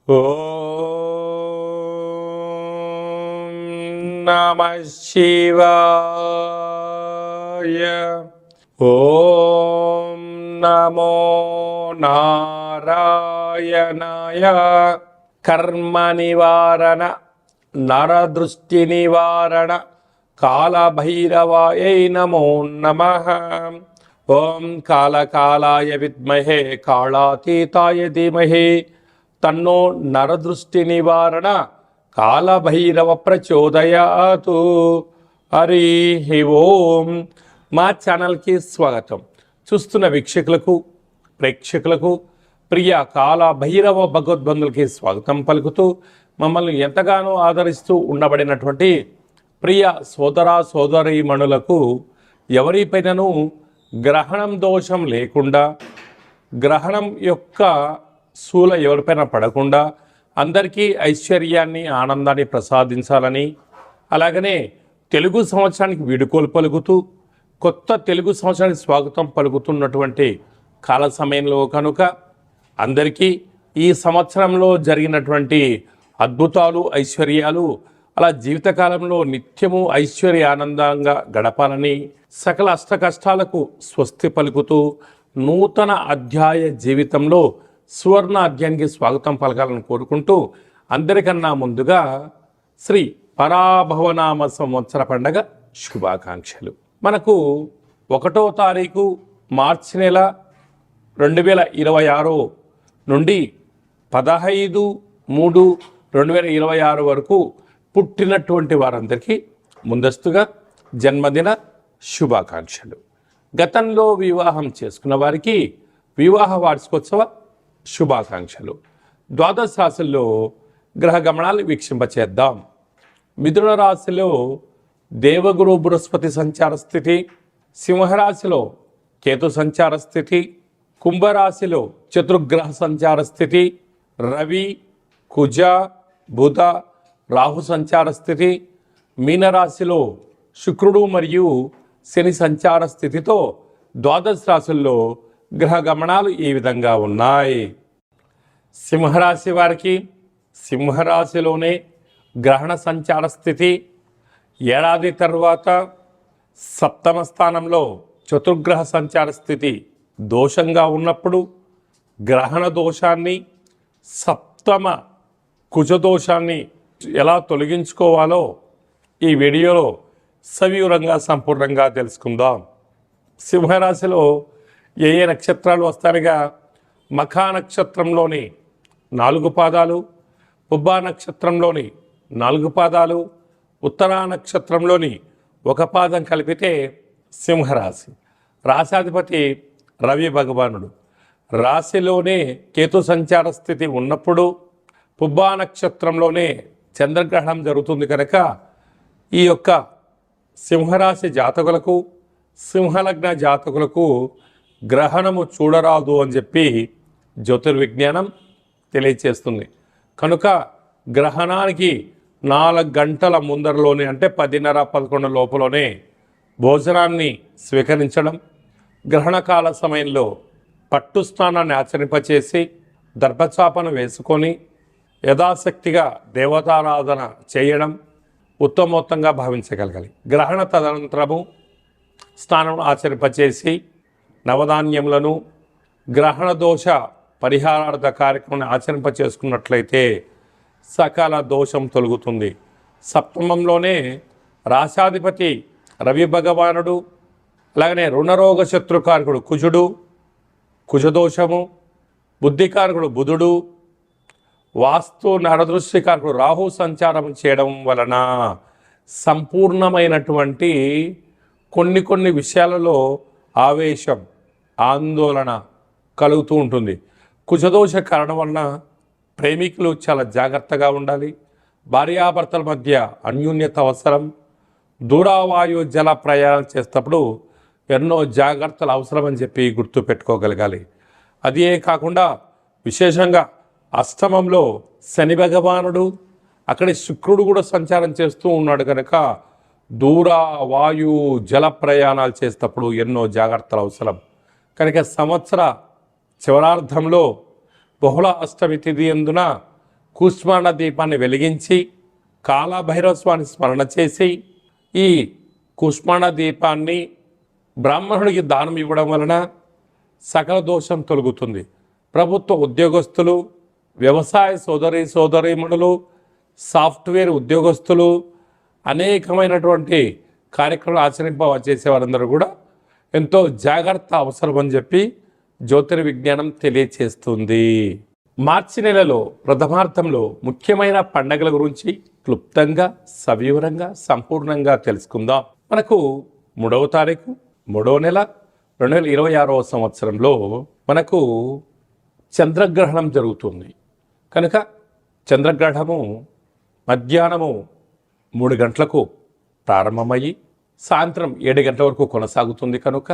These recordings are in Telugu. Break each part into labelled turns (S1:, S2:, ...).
S1: ఓం నమః శివాయ. ఓం నమో నారాయణాయ. కర్మ నివారణ, నరదృష్టి నివారణ, కాళభైరవాయై నమో నమః. ఓం కాళకాలాయ విద్మహే కాళాతీతాయ ధీమహి తన్నో నరదృష్టి నివారణ కాళభైరవ ప్రచోదయాతు. హరి ఓం. మా ఛానల్కి స్వాగతం. చూస్తున్న వీక్షకులకు, ప్రేక్షకులకు, ప్రియ కాళభైరవ భగవద్బంధులకి స్వాగతం పలుకుతూ, మమ్మల్ని ఎంతగానో ఆదరిస్తూ ఉండబడినటువంటి ప్రియ సోదర సోదరీమణులకు, ఎవరిపైనను గ్రహణం దోషం లేకుండా, గ్రహణం యొక్క శూల ఎవరిపైన పడకుండా అందరికీ ఐశ్వర్యాన్ని, ఆనందాన్ని ప్రసాదించాలని, అలాగనే తెలుగు సంవత్సరానికి వీడుకోలు పలుకుతూ కొత్త తెలుగు సంవత్సరానికి స్వాగతం పలుకుతున్నటువంటి కాల సమయంలో కనుక అందరికీ ఈ సంవత్సరంలో జరిగినటువంటి అద్భుతాలు, ఐశ్వర్యాలు అలా జీవితకాలంలో నిత్యము ఐశ్వర్య ఆనందంగా గడపాలని, సకల అష్ట కష్టాలకు స్వస్తి పలుకుతూ నూతన అధ్యాయ జీవితంలో సువర్ణ అధ్యాయానికి స్వాగతం పలకాలని కోరుకుంటూ, అందరికన్నా ముందుగా శ్రీ పరాభవనామ సంవత్సర పండగ శుభాకాంక్షలు. మనకు 1వ తారీఖు మార్చి నెల 2026 నుండి 15/3/2026 వరకు పుట్టినటువంటి వారందరికీ ముందస్తుగా జన్మదిన శుభాకాంక్షలు. గతంలో వివాహం చేసుకున్న వారికి వివాహ వార్షికోత్సవ శుభాకాంక్షలు. ద్వాదశ రాశుల్లో గ్రహ గమనాలు వీక్షింపచేద్దాం. మిథున రాశిలో దేవగురు బృహస్పతి సంచార స్థితి, సింహరాశిలో కేతు సంచార స్థితి, కుంభరాశిలో చతుర్గ్రహ సంచార స్థితి, రవి, కుజ, బుధ, రాహు సంచార స్థితి, మీనరాశిలో శుక్రుడు మరియు శని సంచార స్థితితో ద్వాదశ రాశుల్లో గ్రహ గమనాలు ఈ విధంగా ఉన్నాయి. సింహరాశి వారికి సింహరాశిలోనే గ్రహణ సంచార స్థితి, ఏడాది తర్వాత సప్తమ స్థానంలో చతుర్గ్రహ సంచార స్థితి దోషంగా ఉన్నప్పుడు గ్రహణ దోషాన్ని, సప్తమ కుజదోషాన్ని ఎలా తొలగించుకోవాలో ఈ వీడియోలో సవివరంగా సంపూర్ణంగా తెలుసుకుందాం. సింహరాశిలో ఏ ఏ నక్షత్రాలు వస్తాయిగా, మఖా నక్షత్రంలోని 4 పాదాలు, పుబ్బా నక్షత్రంలోని 4 పాదాలు, ఉత్తరా నక్షత్రంలోని 1 పాదం కలిపితే సింహరాశి. రాశాధిపతి రవి భగవానుడు. రాశిలోనే కేతు సంచార స్థితి ఉన్నప్పుడు పుబ్బా నక్షత్రంలోనే చంద్రగ్రహణం జరుగుతుంది కనుక ఈ యొక్క సింహరాశి జాతకులకు, సింహలగ్న జాతకులకు గ్రహణము చూడరాదు అని చెప్పి జ్యోతిర్విజ్ఞానం తెలియచేస్తుంది. కనుక గ్రహణానికి 4 గంటల ముందరలోనే, అంటే 10:30-11 లోపలనే భోజనాన్ని స్వీకరించడం, గ్రహణకాల సమయంలో పట్టు స్నానాన్ని ఆచరింపచేసి దర్భచాపను వేసుకొని యథాశక్తిగా దేవతారాధన చేయడం ఉత్తమోత్తంగా భావించగలగాలి. గ్రహణ తదనంతరము స్నానం ఆచరింపచేసి నవధాన్యములను, గ్రహణ దోష పరిహారార్థ కార్యక్రమాన్ని ఆచరింపచేసుకున్నట్లయితే సకల దోషం తొలగుతుంది. సప్తమంలోనే రాశాధిపతి రవి భగవానుడు, అలాగనే రుణరోగ శత్రుకారకుడు కుజుడు, కుజదోషము, బుద్ధికారకుడు బుధుడు, వాస్తు నరదృష్టికారకుడు రాహు సంచారం చేయడం వలన సంపూర్ణమైనటువంటి కొన్ని విషయాలలో ఆవేశం, ఆందోళన కలుగుతూ ఉంటుంది. కుజదోష కారణం వలన ప్రేమికులు చాలా జాగ్రత్తగా ఉండాలి. భార్యాభర్తల మధ్య అన్యోన్యత అవసరం. దూరావాయు జల ప్రయాణం చేసేటప్పుడు ఎన్నో జాగ్రత్తలు అవసరమని చెప్పి గుర్తు పెట్టుకోగలగాలి. అదే కాకుండా విశేషంగా అష్టమంలో శని భగవానుడు, అక్కడి శుక్రుడు కూడా సంచారం చేస్తూ ఉన్నాడు కనుక దూర వాయు జల ప్రయాణాలు చేసేటప్పుడు ఎన్నో జాగ్రత్తలు అవసరం. కనుక సంవత్సర చివరార్థంలో బహుళ అష్టమి తిథి అందున కూష్మాండ దీపాన్ని వెలిగించి కాలభైరవ స్వామిని స్మరణ చేసి ఈ కూష్మాండ దీపాన్ని బ్రాహ్మణుడికి దానం ఇవ్వడం వలన సకల దోషం తొలగుతుంది. ప్రభుత్వ ఉద్యోగస్తులు, వ్యవసాయ సోదరీమణులు, సాఫ్ట్వేర్ ఉద్యోగస్తులు, అనేకమైనటువంటి కార్యక్రమాలు చేసే వారందరూ కూడా ఎంతో జాగ్రత్త అవసరం అని చెప్పి జ్యోతిర్విజ్ఞానం తెలియచేస్తుంది. మార్చి నెలలో ప్రథమార్థంలో ముఖ్యమైన పండగల గురించి క్లుప్తంగా, సవివరంగా, సంపూర్ణంగా తెలుసుకుందాం. మనకు 3వ తారీఖు 3వ నెల 2026వ సంవత్సరంలో మనకు చంద్రగ్రహణం జరుగుతుంది. కనుక చంద్రగ్రహణము మధ్యాహ్నము 3 గంటలకు ప్రారంభమయ్యి సాయంత్రం 7 గంటల వరకు కొనసాగుతుంది. కనుక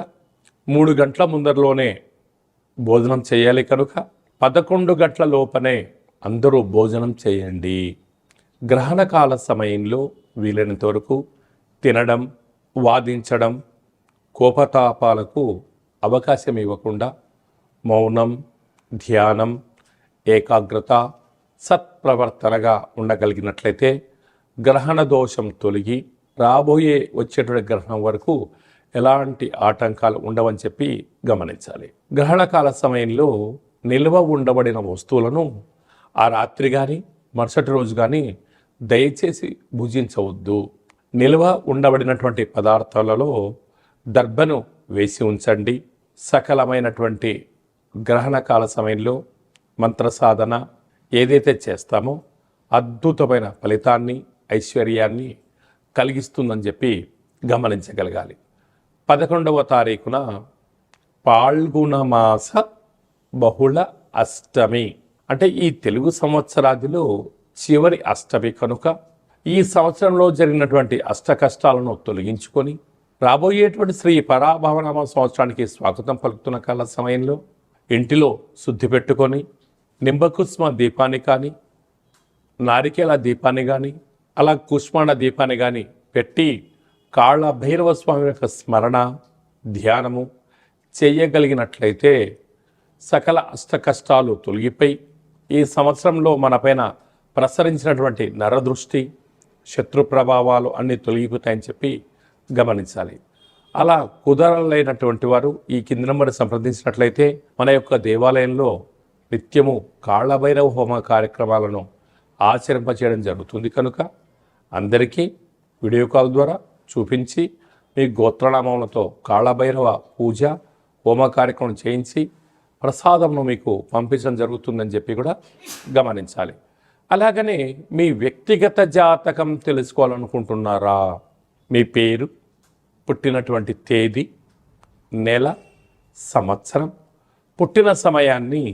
S1: 3 గంటల ముందరలోనే భోజనం చేయాలి. కనుక 11 గంటల లోపనే అందరూ భోజనం చేయండి. గ్రహణకాల సమయంలో వీలైనంత వరకు తినడం, వాదించడం, కోపతాపాలకు అవకాశం ఇవ్వకుండా మౌనం, ధ్యానం, ఏకాగ్రత, సత్ప్రవర్తనగా ఉండగలిగినట్లయితే గ్రహణ దోషం తొలగి వచ్చేటువంటి గ్రహణం వరకు ఎలాంటి ఆటంకాలు ఉండవని చెప్పి గమనించాలి. గ్రహణకాల సమయంలో నిల్వ ఉండబడిన వస్తువులను ఆ రాత్రి కానీ మరుసటి రోజు కానీ దయచేసి భుజించవద్దు. నిల్వ ఉండబడినటువంటి పదార్థాలలో దర్భను వేసి ఉంచండి. సకలమైనటువంటి గ్రహణకాల సమయంలో మంత్ర సాధన ఏదైతే చేస్తామో అద్భుతమైన ఫలితాన్ని, ఐశ్వర్యాన్ని కలిగిస్తుందని చెప్పి గమనించగలగాలి. 11వ తారీఖున పాల్గొన మాస బహుళ అష్టమి, అంటే ఈ తెలుగు సంవత్సరాదిలో చివరి అష్టమి. కనుక ఈ సంవత్సరంలో జరిగినటువంటి అష్ట కష్టాలను తొలగించుకొని రాబోయేటువంటి శ్రీ పరాభవనామ సంవత్సరానికి స్వాగతం పలుకుతున్న కాల సమయంలో ఇంటిలో శుద్ధి పెట్టుకొని నింబకుస్మ దీపాన్ని కానీ, నారికేల దీపాన్ని కానీ, అలా కుష్మాండ దీపాన్ని కానీ పెట్టి కాళ్ళ భైరవ స్వామి యొక్క స్మరణ, ధ్యానము చేయగలిగినట్లయితే సకల అష్ట కష్టాలు తొలగిపోయి ఈ సంవత్సరంలో మనపైన ప్రసరించినటువంటి నరదృష్టి, శత్రు ప్రభావాలు అన్నీ తొలగిపోతాయని చెప్పి గమనించాలి. అలా కుదరలేనటువంటి వారు ఈ కింది నెంబర్ సంప్రదించినట్లయితే మన యొక్క దేవాలయంలో నిత్యము కాళ్ళభైరవ హోమ కార్యక్రమాలను ఆచరింపచేయడం జరుగుతుంది. కనుక అందరికీ వీడియో కాల్ ద్వారా చూపించి మీ గోత్రనామములతో కాళ్ళభైరవ పూజ, హోమ కార్యక్రమం చేయించి ప్రసాదంను మీకు పంపించడం జరుగుతుందని చెప్పి కూడా గమనించాలి. అలాగనే మీ వ్యక్తిగత జాతకం తెలుసుకోవాలనుకుంటున్నారా? మీ పేరు, పుట్టినటువంటి తేదీ, నెల, సంవత్సరం, పుట్టిన సమయాన్ని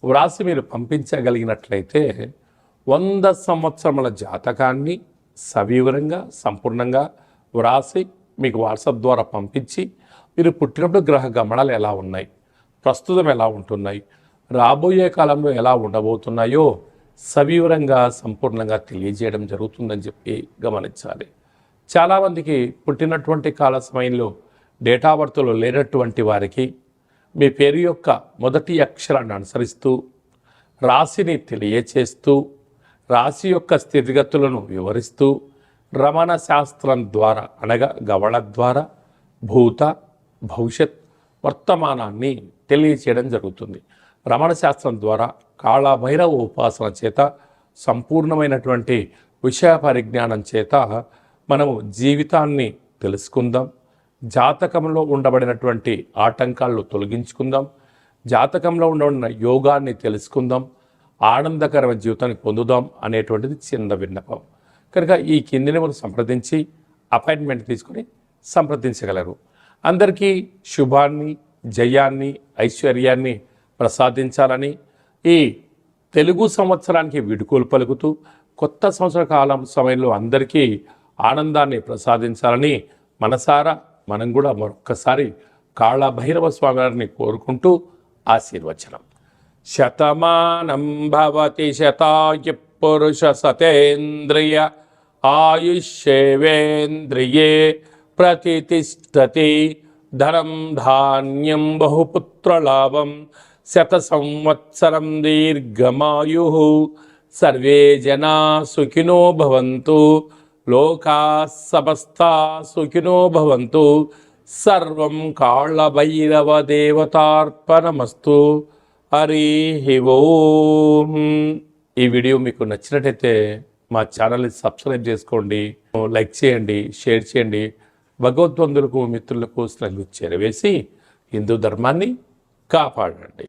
S1: వ్రాసి మీరు పంపించగలిగినట్లయితే 100 సంవత్సరముల జాతకాన్ని సవివరంగా, సంపూర్ణంగా వ్రాసి మీకు వాట్సాప్ ద్వారా పంపించి మీరు పుట్టినప్పుడు గ్రహ గమనాలు ఎలా ఉన్నాయి, ప్రస్తుతం ఎలా ఉంటున్నాయి, రాబోయే కాలంలో ఎలా ఉండబోతున్నాయో సవివరంగా, సంపూర్ణంగా తెలియజేయడం జరుగుతుందని చెప్పి గమనించాలి. చాలామందికి పుట్టినటువంటి కాల సమయంలో డేట్ ఆఫ్ బర్త్లో లేనటువంటి వారికి మీ పేరు యొక్క మొదటి అక్షరాన్ని అనుసరిస్తూ రాశిని తెలియచేస్తూ రాశి యొక్క స్థితిగతులను వివరిస్తూ రమణ శాస్త్రం ద్వారా, అనగా గవళ ద్వారా భూత, భవిష్యత్, వర్తమానాన్ని తెలియచేయడం జరుగుతుంది. రమణ శాస్త్రం ద్వారా కాళభైరవ ఉపాసన చేత, సంపూర్ణమైనటువంటి విషయ పరిజ్ఞానం చేత మనము జీవితాన్ని తెలుసుకుందాం. జాతకంలో ఉండబడినటువంటి ఆటంకాలను తొలగించుకుందాం. జాతకంలో ఉండబడిన యోగాన్ని తెలుసుకుందాం. ఆనందకరమైన జీవితాన్ని పొందుదాం అనేటువంటిది చిన్న విన్నపం. కనుక ఈ కిందిని మనం సంప్రదించి అపాయింట్మెంట్ తీసుకొని సంప్రదించగలరు. అందరికీ శుభాన్ని, జయాన్ని, ఐశ్వర్యాన్ని ప్రసాదించాలని ఈ తెలుగు సంవత్సరానికి వీడుకోలు పలుకుతూ కొత్త సంవత్సర కాలం సమయంలో అందరికీ ఆనందాన్ని ప్రసాదించాలని మనసారా మనం కూడా మరొక్కసారి కాళభైరవ స్వామి వారిని కోరుకుంటూ ఆశీర్వచనం. శతమానం భవతి శతాయ పురుష సతేంద్రియ ఆయుష్యేవేంద్రియే ప్రతిష్టతి ధనం ధాన్యం బహుపుత్రలాభం శత సంవత్సరం దీర్ఘమాయు సర్వే జనా సుఖినో భవంతు, లోకా సమస్తా సుఖినో భవంతు. సర్వం కాళభైరవ దేవతార్పణమస్తు. హరి ఓం. ఈ వీడియో మీకు నచ్చినట్టయితే మా ఛానల్ని సబ్స్క్రైబ్ చేసుకోండి, లైక్ చేయండి, షేర్ చేయండి. భగవద్బంధులకు మిత్రులకు స్నేహితులకు చేరవేసి హిందూ ధర్మాన్ని కాపాడండి.